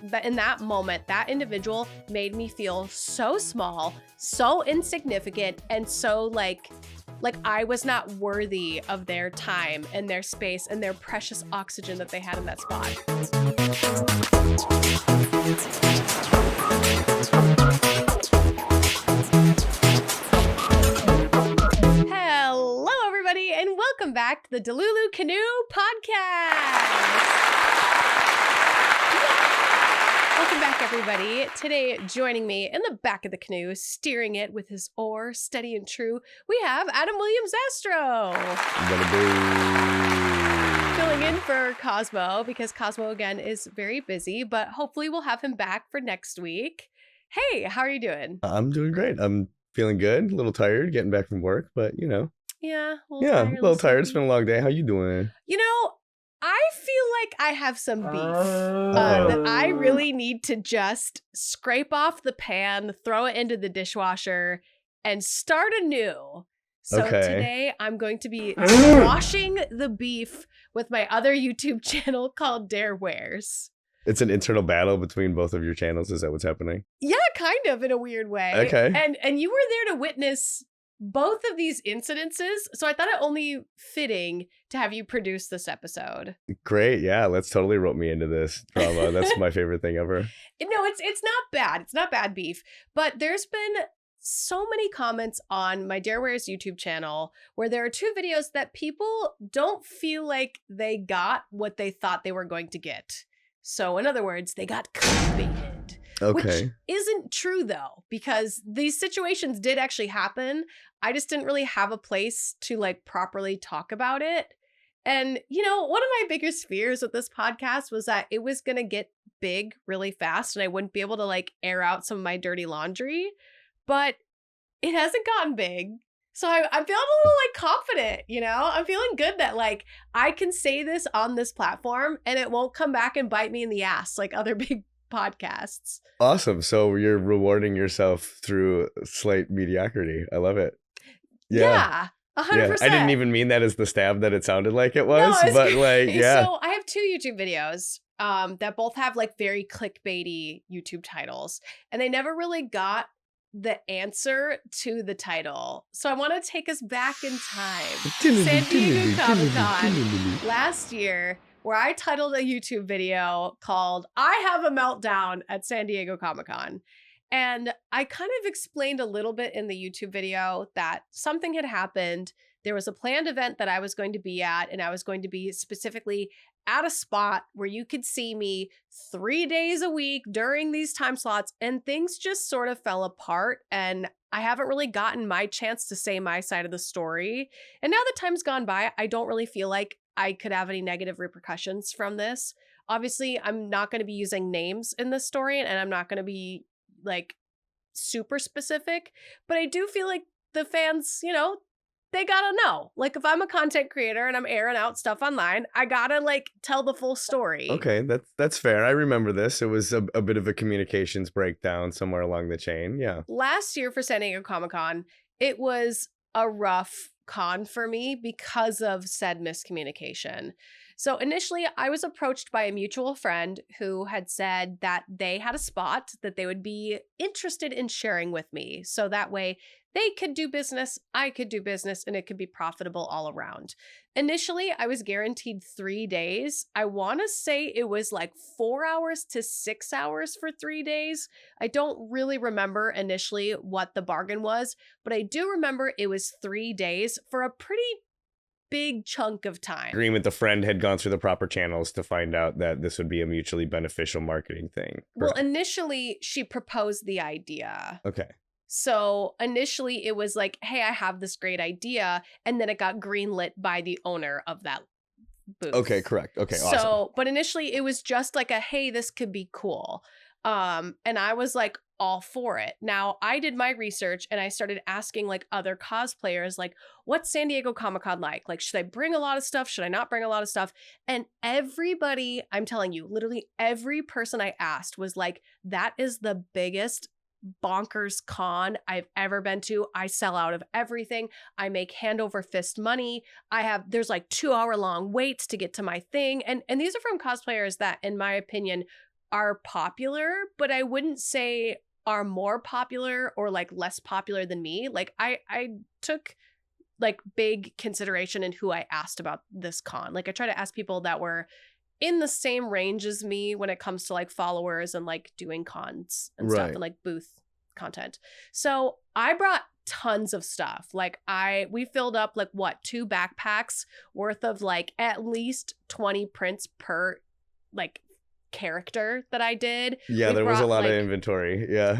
that in that moment, that individual made me feel so small, so insignificant, and so like I was not worthy of their time and their space and their precious oxygen that they had in that spot. Hello, everybody, and welcome back to the DeluluCanoePod. Welcome back, everybody. Today, joining me in the back of the canoe, steering it with his oar steady and true, we have Adam Williams Astro. Filling in for Cosmo, because Cosmo, again, is very busy, but hopefully we'll have him back for next week. Hey, how are you doing? I'm doing great. I'm feeling good, a little tired, getting back from work, but you know. Yeah, a little tired. It's been a long day. How you doing? You know, I feel like I have some beef that I really need to just scrape off the pan, throw it into the dishwasher, and start anew. So today I'm going to be washing the beef with my other YouTube channel called Dare Wears. It's an internal battle between both of your channels. Is that what's happening? Yeah, kind of, in a weird way. Okay. And you were there to witness both of these incidences, so I thought it only fitting to have you produce this episode. Great, yeah, let's totally rope me into this drama. That's my favorite thing ever. No, it's not bad. It's not bad beef, but there's been so many comments on my Dareware's YouTube channel where there are two videos that people don't feel like they got what they thought they were going to get. So in other words, they got clickbaited. Okay. Which isn't true, though, because these situations did actually happen. I just didn't really have a place to like properly talk about it. And, you know, one of my biggest fears with this podcast was that it was going to get big really fast and I wouldn't be able to like air out some of my dirty laundry. But it hasn't gotten big. So I'm feeling a little like confident, you know? I'm feeling good that like I can say this on this platform and it won't come back and bite me in the ass like other big podcasts. Awesome. So you're rewarding yourself through slight mediocrity. I love it. Yeah. 100%. Yeah. I didn't even mean that as the stab that it sounded like it was, no, but like, yeah. So I have two YouTube videos that both have like very clickbaity YouTube titles, and they never really got the answer to the title. So I want to take us back in time. San Diego Comic-Con last year, where I titled a YouTube video called I Have a Meltdown at San Diego Comic-Con. And I kind of explained a little bit in the YouTube video that something had happened. There was a planned event that I was going to be at, and I was going to be specifically at a spot where you could see me 3 days a week during these time slots, and things just sort of fell apart, and I haven't really gotten my chance to say my side of the story. And now that time's gone by, I don't really feel like I could have any negative repercussions from this. Obviously, I'm not going to be using names in this story, and I'm not going to be like super specific, but I do feel like the fans, you know, they gotta know. Like if I'm a content creator and I'm airing out stuff online, I gotta like tell the full story. Okay, that's fair. I remember this. It was a bit of a communications breakdown somewhere along the chain. Yeah. Last year for San Diego Comic-Con, it was a rough con for me because of said miscommunication. So initially, I was approached by a mutual friend who had said that they had a spot that they would be interested in sharing with me. So that way they could do business, I could do business, and it could be profitable all around. Initially, I was guaranteed 3 days. I want to say it was like 4 hours to 6 hours for 3 days. I don't really remember initially what the bargain was, but I do remember it was 3 days for a pretty big chunk of time. Agreeing with the friend had gone through the proper channels to find out that this would be a mutually beneficial marketing thing. Well, initially, she proposed the idea. Okay. So initially it was like, hey, I have this great idea. And then it got greenlit by the owner of that booth. Okay, correct. Okay, so, awesome. But initially it was just like a, hey, this could be cool. And I was like all for it. Now I did my research and I started asking like other cosplayers, like, what's San Diego Comic-Con like? Like, should I bring a lot of stuff? Should I not bring a lot of stuff? And everybody, I'm telling you, literally every person I asked was like, that is the biggest bonkers con I've ever been to. I sell out of everything. I make hand over fist money. There's like 2 hour long waits to get to my thing. And these are from cosplayers that, in my opinion, are popular, but I wouldn't say are more popular or like less popular than me. Like I took like big consideration in who I asked about this con. Like I try to ask people that were in the same range as me when it comes to like followers and like doing cons and stuff Right. and like booth content. So I brought tons of stuff. Like we filled up like what, 2 backpacks worth of like at least 20 prints per like character that I did. Yeah, We there was a brought lot of like inventory. yeah,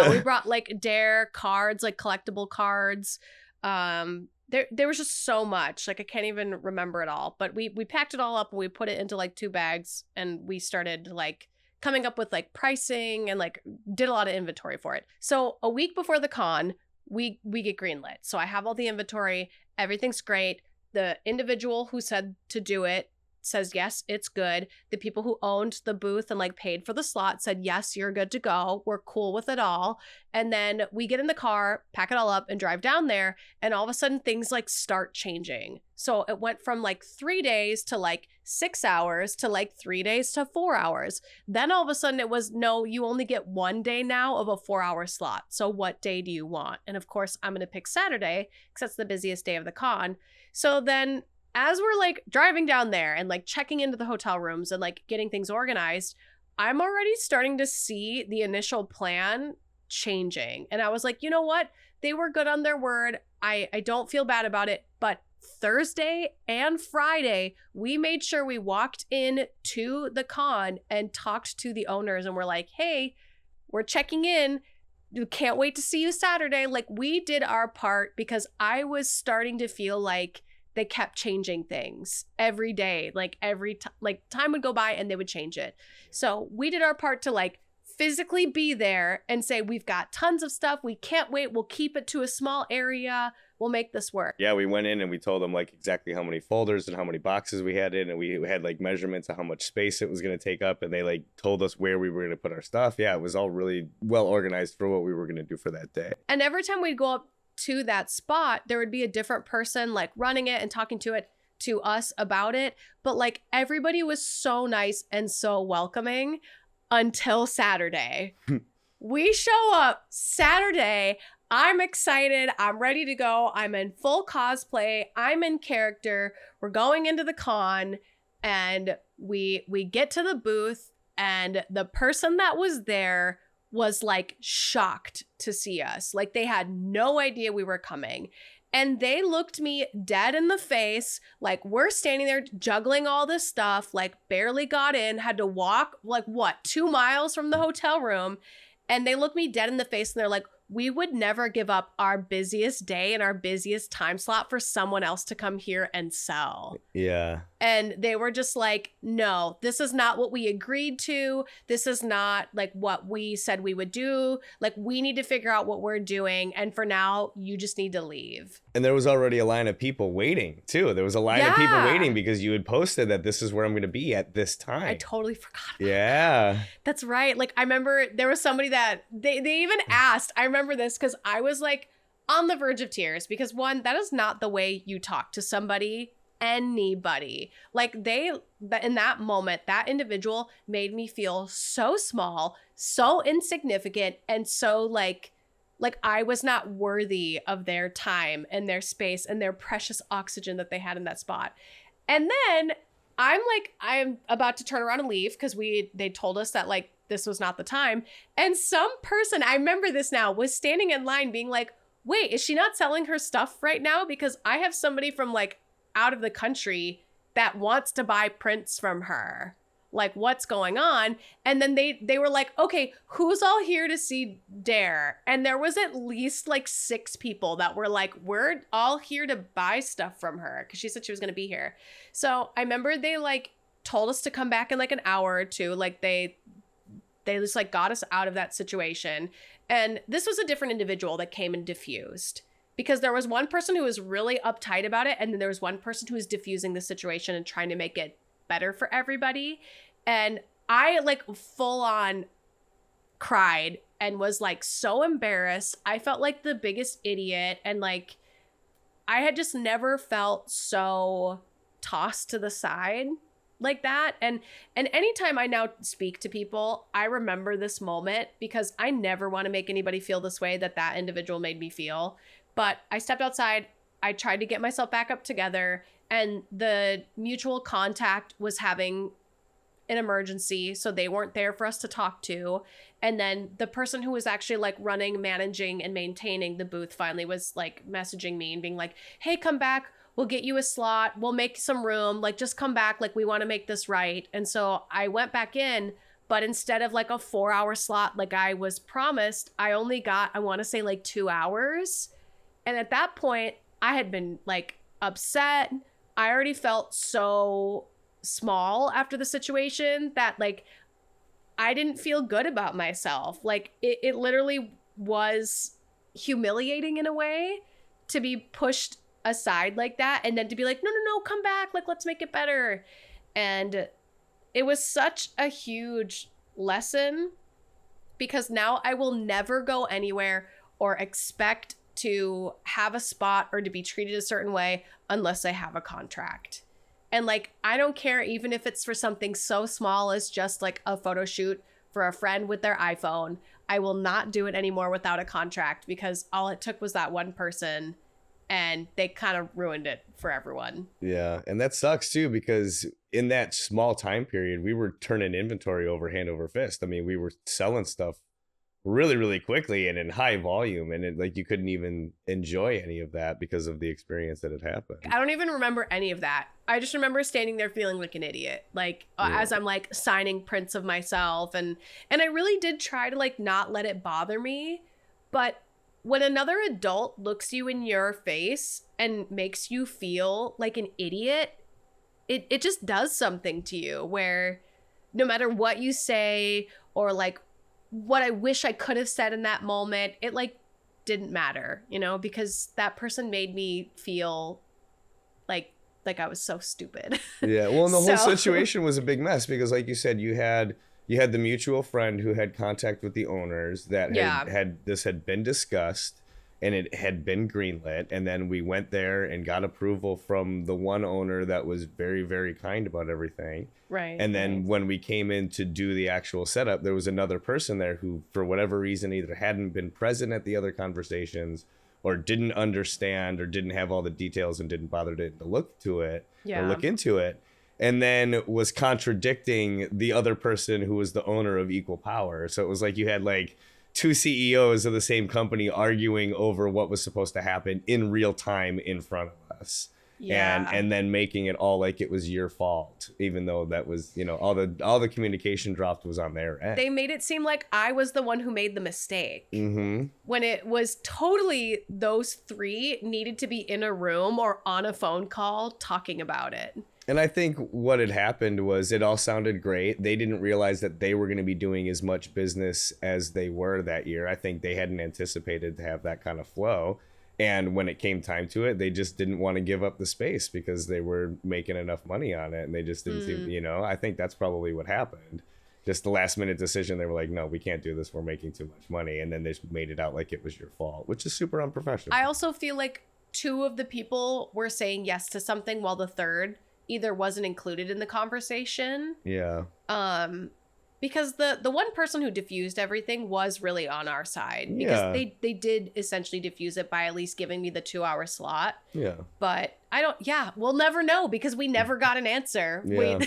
we Yeah. brought like dare cards, like collectible cards. There was just so much. Like I can't even remember it all. But we packed it all up and we put it into like 2 bags and we started like coming up with like pricing and like did a lot of inventory for it. So a week before the con, we get greenlit. So I have all the inventory, everything's great. The individual who said to do it says yes, it's good. The people who owned the booth and like paid for the slot said yes, you're good to go. We're cool with it all. And then we get in the car, pack it all up and drive down there, and all of a sudden things like start changing. So it went from like 3 days to like 6 hours to like 3 days to 4 hours. Then all of a sudden it was, no, you only get 1 day now of a 4-hour slot. So what day do you want? And of course I'm going to pick Saturday because that's the busiest day of the con. So then as we're like driving down there and like checking into the hotel rooms and like getting things organized, I'm already starting to see the initial plan changing. And I was like, you know what? They were good on their word. I don't feel bad about it. But Thursday and Friday, we made sure we walked in to the con and talked to the owners and we're like, hey, we're checking in. We can't wait to see you Saturday. Like we did our part because I was starting to feel like they kept changing things every day. Like like time would go by and they would change it. So we did our part to like physically be there and say, we've got tons of stuff. We can't wait. We'll keep it to a small area. We'll make this work. Yeah, we went in and we told them like exactly how many folders and how many boxes we had in, and we had like measurements of how much space it was going to take up, and they like told us where we were going to put our stuff. Yeah, it was all really well organized for what we were going to do for that day. And every time we'd go up to that spot, there would be a different person like running it and talking to us about it. But like everybody was so nice and so welcoming until Saturday. We show up Saturday. I'm excited. I'm ready to go. I'm in full cosplay. I'm in character. We're going into the con and we get to the booth and the person that was there was like shocked to see us. Like they had no idea we were coming. And they looked me dead in the face. Like we're standing there juggling all this stuff, like barely got in, had to walk like what, 2 miles from the hotel room. And they looked me dead in the face and they're like, we would never give up our busiest day and our busiest time slot for someone else to come here and sell. Yeah. And they were just like, no, this is not what we agreed to. This is not like what we said we would do. Like we need to figure out what we're doing. And for now, you just need to leave. And there was already a line of people waiting too. There was a line of people Yeah. waiting because you had posted that this is where I'm going to be at this time. I totally forgot about Yeah. that. That's right. Like I remember there was somebody that they even asked. I remember this because I was like on the verge of tears because one, that is not the way you talk to somebody, anybody. Like in that moment, that individual made me feel so small, so insignificant, and so like I was not worthy of their time and their space and their precious oxygen that they had in that spot. And then I'm about to turn around and leave because they told us that like this was not the time. And some person, I remember this now, was standing in line being like, wait, is she not selling her stuff right now? Because I have somebody from like out of the country that wants to buy prints from her. Like, what's going on? And then they were like, okay, who's all here to see Dare? And there was at least like 6 people that were like, we're all here to buy stuff from her because she said she was going to be here. So I remember they like told us to come back in like an hour or two. Like they just like got us out of that situation. And this was a different individual that came and diffused. Because there was one person who was really uptight about it, and then there was one person who was diffusing the situation and trying to make it better for everybody. And I like full on cried and was like so embarrassed. I felt like the biggest idiot, and like I had just never felt so tossed to the side like that. And anytime I now speak to people, I remember this moment because I never want to make anybody feel this way that individual made me feel. But I stepped outside, I tried to get myself back up together, and the mutual contact was having an emergency, so they weren't there for us to talk to. And then the person who was actually like running, managing, and maintaining the booth finally was like messaging me and being like, hey, come back, we'll get you a slot, we'll make some room, like just come back, like we want to make this right. And so I went back in, but instead of like a 4-hour slot like I was promised, I only got, I want to say like 2 hours. And at that point I had been like upset. I already felt so small after the situation that like I didn't feel good about myself. Like it literally was humiliating in a way to be pushed aside like that, and then to be like, no, come back, like let's make it better. And it was such a huge lesson because now I will never go anywhere or expect to have a spot or to be treated a certain way unless I have a contract. And like, I don't care even if it's for something so small as just like a photo shoot for a friend with their iPhone. I will not do it anymore without a contract because all it took was that one person and they kind of ruined it for everyone. Yeah. And that sucks too, because in that small time period, we were turning inventory over hand over fist. I mean, we were selling stuff really, really quickly and in high volume, and it, like you couldn't even enjoy any of that because of the experience that had happened. I don't even remember any of that. I just remember standing there feeling like an idiot, like as I'm like signing prints of myself, and I really did try to like not let it bother me. But when another adult looks you in your face and makes you feel like an idiot, it just does something to you, where no matter what you say or like what I wish I could have said in that moment, it like didn't matter, you know, because that person made me feel like I was so stupid. Yeah, well, and the whole situation was a big mess because, like you said, you had the mutual friend who had contact with the owners that had been discussed and it had been greenlit, and then we went there and got approval from the one owner that was very, very kind about everything. Right. And then when we came in to do the actual setup, there was another person there who, for whatever reason, either hadn't been present at the other conversations or didn't understand or didn't have all the details and didn't bother to look to it or look into it. And then was contradicting the other person who was the owner of Equal Power. So it was like you had like two CEOs of the same company arguing over what was supposed to happen in real time in front of us. Yeah. And then making it all like it was your fault, even though that was, you know, all the communication dropped was on their end. They made it seem like I was the one who made the mistake. When it was totally those three needed to be in a room or on a phone call talking about it. And I think what had happened was it all sounded great. They didn't realize that they were going to be doing as much business as they were that year. I think they hadn't anticipated to have that kind of flow. And when it came time to it, they just didn't want to give up the space because they were making enough money on it. And they just didn't seem, you know, I think that's probably what happened. Just the last minute decision. They were like, no, we can't do this. We're making too much money. And then they just made it out like it was your fault, which is super unprofessional. I also feel like two of the people were saying yes to something while the third either wasn't included in the conversation. Yeah. Because the one person who diffused everything was really on our side, because they did essentially diffuse it by at least giving me the 2-hour slot. Yeah. But we'll never know because we never got an answer. Yeah.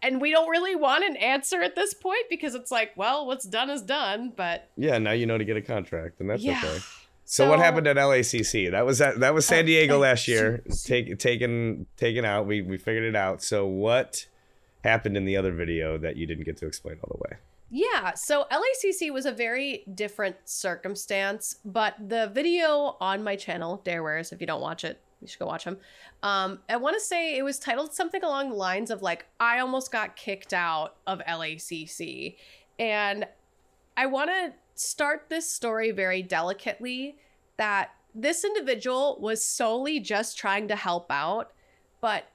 And we don't really want an answer at this point because it's like, well, what's done is done. But yeah, now you know to get a so that's okay. So what happened at LACC? That was San Diego last year. Taken out. We figured it out. So what happened in the other video that you didn't get to explain all the way? Yeah, so LACC was a very different circumstance, but the video on my channel, Darewares, if you don't watch it, you should go watch them. I want to say it was titled something along the lines of like, I almost got kicked out of LACC. And I want to start this story very delicately, that this individual was solely just trying to help out. But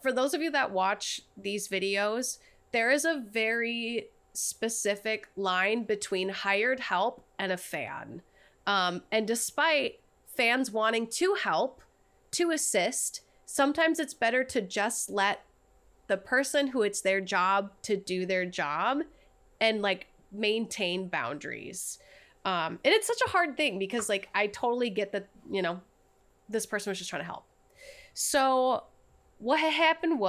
for those of you that watch these videos, there is a very specific line between hired help and a fan. And despite fans wanting to help, to assist, sometimes it's better to just let the person who it's their job to do their job and like maintain boundaries. And it's such a hard thing because like I totally get that, you know, this person was just trying to help. So what had happened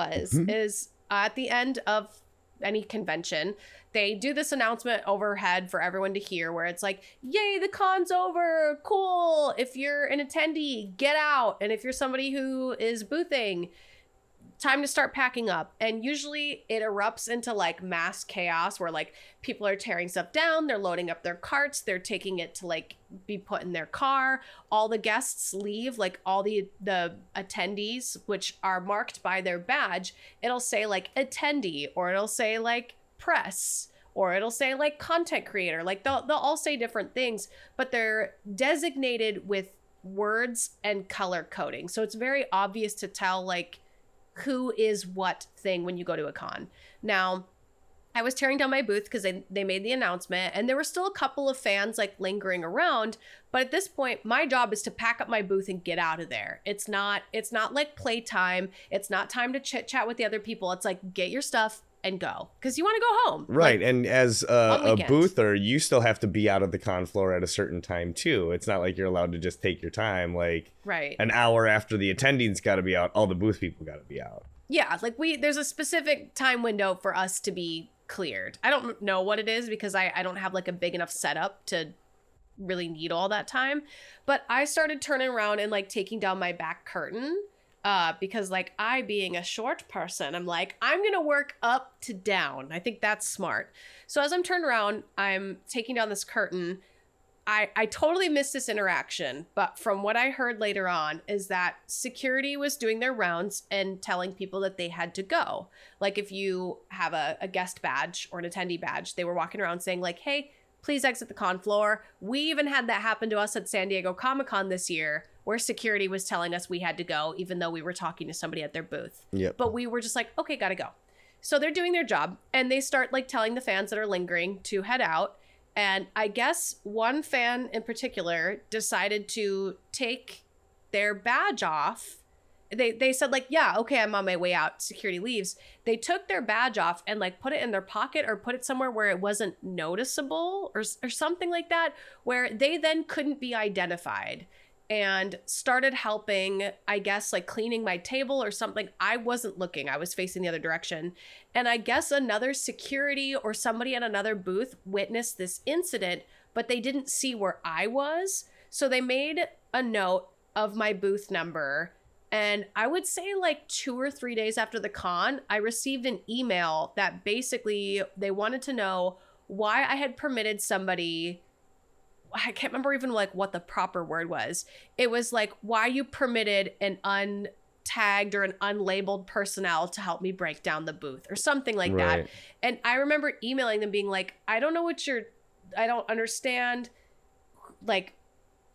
is at the end of any convention, they do this announcement overhead for everyone to hear where it's like, yay, the con's over, cool. If you're an attendee, get out. And if you're somebody who is boothing, time to start packing up. And usually it erupts into like mass chaos where like people are tearing stuff down, they're loading up their carts, they're taking it to like be put in their car. All the guests leave, like all the attendees, which are marked by their badge, it'll say like attendee, or it'll say like press, or it'll say like content creator. Like they'll all say different things, but they're designated with words and color coding. So it's very obvious to tell like who is what thing when you go to a con. Now, I was tearing down my booth because they made the announcement, and there were still a couple of fans like lingering around. But at this point, my job is to pack up my booth and get out of there. It's not like playtime. It's not time to chit chat with the other people. It's like, get your stuff and go, because you want to go home. Right. Like, and as a boother, you still have to be out of the con floor at a certain time too. It's not like you're allowed to just take your time. Like an hour after the attendees got to be out, all the booth people got to be out. Yeah. Like there's a specific time window for us to be cleared. I don't know what it is because I don't have like a big enough setup to really need all that time. But I started turning around and like taking down my back curtain. Because like I being a short person, I'm like, I'm going to work up to down. I think that's smart. So as I'm turned around, I'm taking down this curtain. I totally missed this interaction, but from what I heard later on is that security was doing their rounds and telling people that they had to go. Like if you have a guest badge or an attendee badge, they were walking around saying like, hey, please exit the con floor. We even had that happen to us at San Diego Comic-Con this year, where security was telling us we had to go, even though we were talking to somebody at their booth. Yep. But we were just like, okay, gotta go. So they're doing their job, and they start like telling the fans that are lingering to head out. And I guess one fan in particular decided to take their badge off. They said like, yeah, okay, I'm on my way out. Security leaves. They took their badge off and like put it in their pocket or put it somewhere where it wasn't noticeable or something like that, where they then couldn't be identified, and started helping, I guess, like cleaning my table or something. I wasn't looking. I was facing the other direction. And I guess another security or somebody at another booth witnessed this incident, but they didn't see where I was. So they made a note of my booth number. And I would say like 2 or 3 days after the con, I received an email that basically they wanted to know why I had permitted somebody. I can't remember even like what the proper word was. It was like why you permitted an untagged or an unlabeled personnel to help me break down the booth or something like that. And I remember emailing them being like, I don't understand. Like,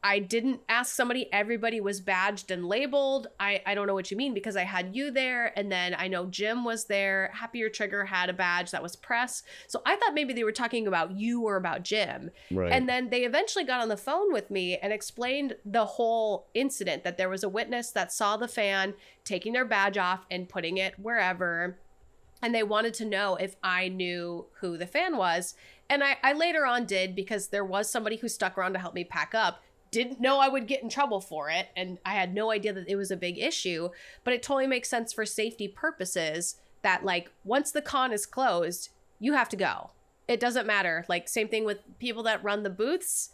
I didn't ask somebody. Everybody was badged and labeled. I don't know what you mean, because I had you there. And then I know Jim was there. Happy Your Trigger had a badge that was press. So I thought maybe they were talking about you or about Jim. Right. And then they eventually got on the phone with me and explained the whole incident, that there was a witness that saw the fan taking their badge off and putting it wherever. And they wanted to know if I knew who the fan was. And I later on did, because there was somebody who stuck around to help me pack up. Didn't know I would get in trouble for it, and I had no idea that it was a big issue, but it totally makes sense for safety purposes that like once the con is closed, you have to go. It doesn't matter. Like same thing with people that run the booths.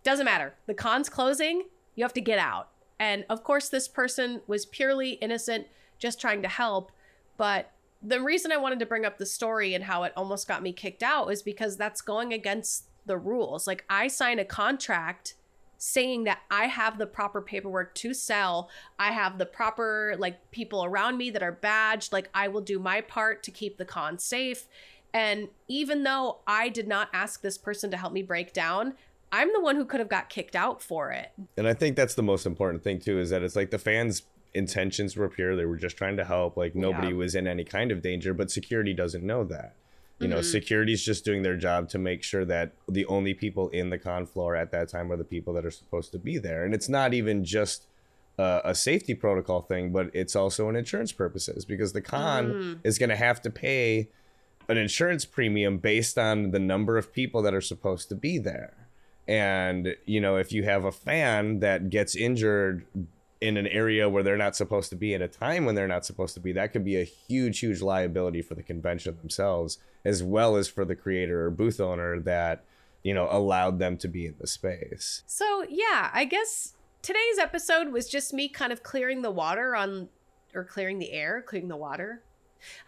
Doesn't matter. The con's closing, you have to get out. And of course this person was purely innocent, just trying to help. But the reason I wanted to bring up the story and how it almost got me kicked out is because that's going against the rules. Like I signed a contract saying that I have the proper paperwork to sell. I have the proper like people around me that are badged. Like I will do my part to keep the con safe. And even though I did not ask this person to help me break down, I'm the one who could have got kicked out for it. And I think that's the most important thing too, is that it's like the fans' intentions were pure. They were just trying to help. Like nobody was in any kind of danger, but security doesn't know that. You know, security's just doing their job to make sure that the only people in the con floor at that time are the people that are supposed to be there. And it's not even just a safety protocol thing, but it's also an insurance purposes, because the con is going to have to pay an insurance premium based on the number of people that are supposed to be there. And, you know, if you have a fan that gets injured in an area where they're not supposed to be at a time when they're not supposed to be, that could be a huge liability for the convention themselves, as well as for the creator or booth owner that, you know, allowed them to be in the space. So yeah, I guess today's episode was just me kind of clearing the water clearing the air, clearing the water.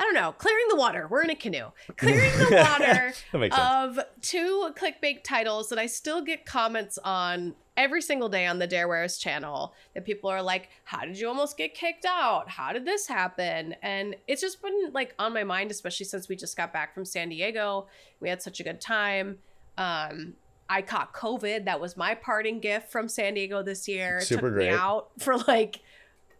I don't know, clearing the water. We're in a canoe. Clearing the water of 2 clickbait titles that I still get comments on every single day on the Darewares channel, that people are like, how did you almost get kicked out? How did this happen? And it's just been like on my mind, especially since we just got back from San Diego. We had such a good time. I caught COVID. That was my parting gift from San Diego this year. Super Took great. me out for like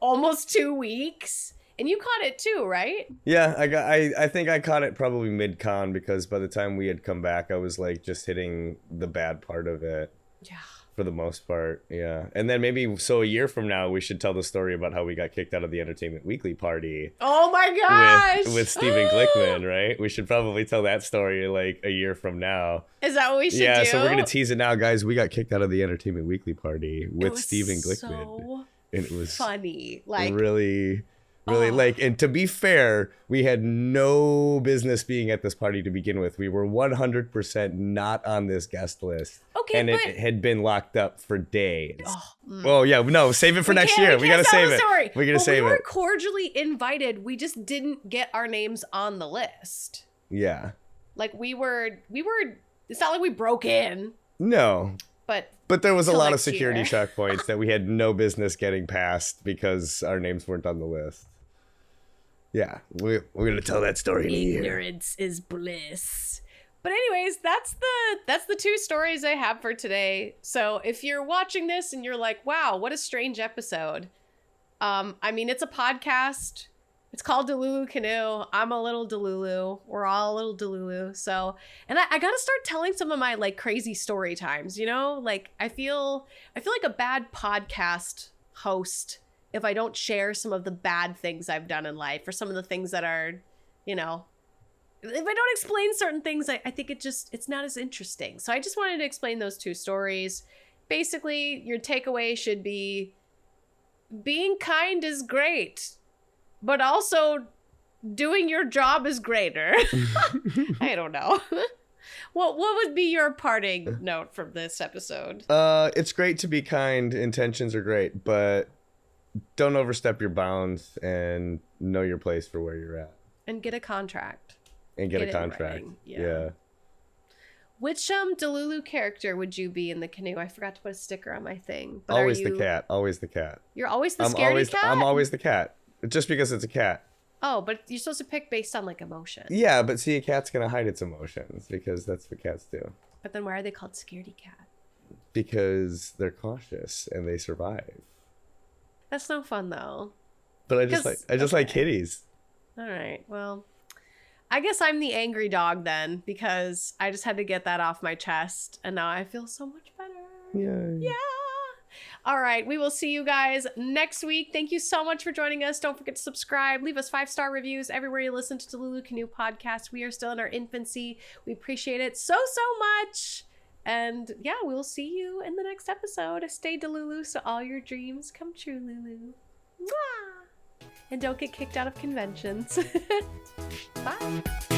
almost 2 weeks. And you caught it too, right? Yeah, I think I caught it probably mid-con, because by the time we had come back, I was like just hitting the bad part of it. Yeah. For the most part, yeah. And then maybe a year from now, we should tell the story about how we got kicked out of the Entertainment Weekly party. Oh my gosh! With Stephen Glickman, right? We should probably tell that story like a year from now. Is that what we should do? Yeah, so we're gonna tease it now, guys. We got kicked out of the Entertainment Weekly party with Stephen Glickman. So and it was funny, like really like, and to be fair, we had no business being at this party to begin with. We were 100% not on this guest list. Okay, and but it had been locked up for days. Oh yeah, no, save it for next year. We can't gotta tell save the it. story. We gotta save We were it. cordially invited. We just didn't get our names on the list. Yeah. Like we were. It's not like we broke in, No. but there was a till lot of next security year. checkpoints that we had no business getting past because our names weren't on the list. Yeah, we're gonna tell that story in a year. Ignorance is bliss. But anyways, that's the 2 stories I have for today. So if you're watching this and you're like, wow, what a strange episode. I mean, it's a podcast. It's called Delulu Canoe. I'm a little Delulu. We're all a little Delulu. So, and I gotta start telling some of my like crazy story times, you know? Like I feel like a bad podcast host if I don't share some of the bad things I've done in life, or some of the things that are, you know, if I don't explain certain things, I think it's not as interesting. So I just wanted to explain those 2 stories. Basically, your takeaway should be being kind is great, but also doing your job is greater. I don't know. What would be your parting note from this episode? It's great to be kind. Intentions are great, but don't overstep your bounds, and know your place for where you're at. And get a contract. And get a it in contract. writing. Yeah. Which Delulu character would you be in the canoe? I forgot to put a sticker on my thing. But Always the cat. Always the cat. You're always the scaredy cat? I'm always the cat. Just because it's a cat. Oh, but you're supposed to pick based on like emotion. Yeah, but see, a cat's gonna hide its emotions because that's what cats do. But then why are they called scaredy cat? Because they're cautious and they survive. That's no fun though. But I just like kitties. All right. Well, I guess I'm the angry dog then, because I just had to get that off my chest and now I feel so much better. Yeah. All right. We will see you guys next week. Thank you so much for joining us. Don't forget to subscribe. Leave us 5-star reviews everywhere you listen to Delulu Canoe Podcast. We are still in our infancy. We appreciate it so much. And yeah, we'll see you in the next episode. Stay Delulu so all your dreams come true, Lulu. Mwah! And don't get kicked out of conventions. Bye.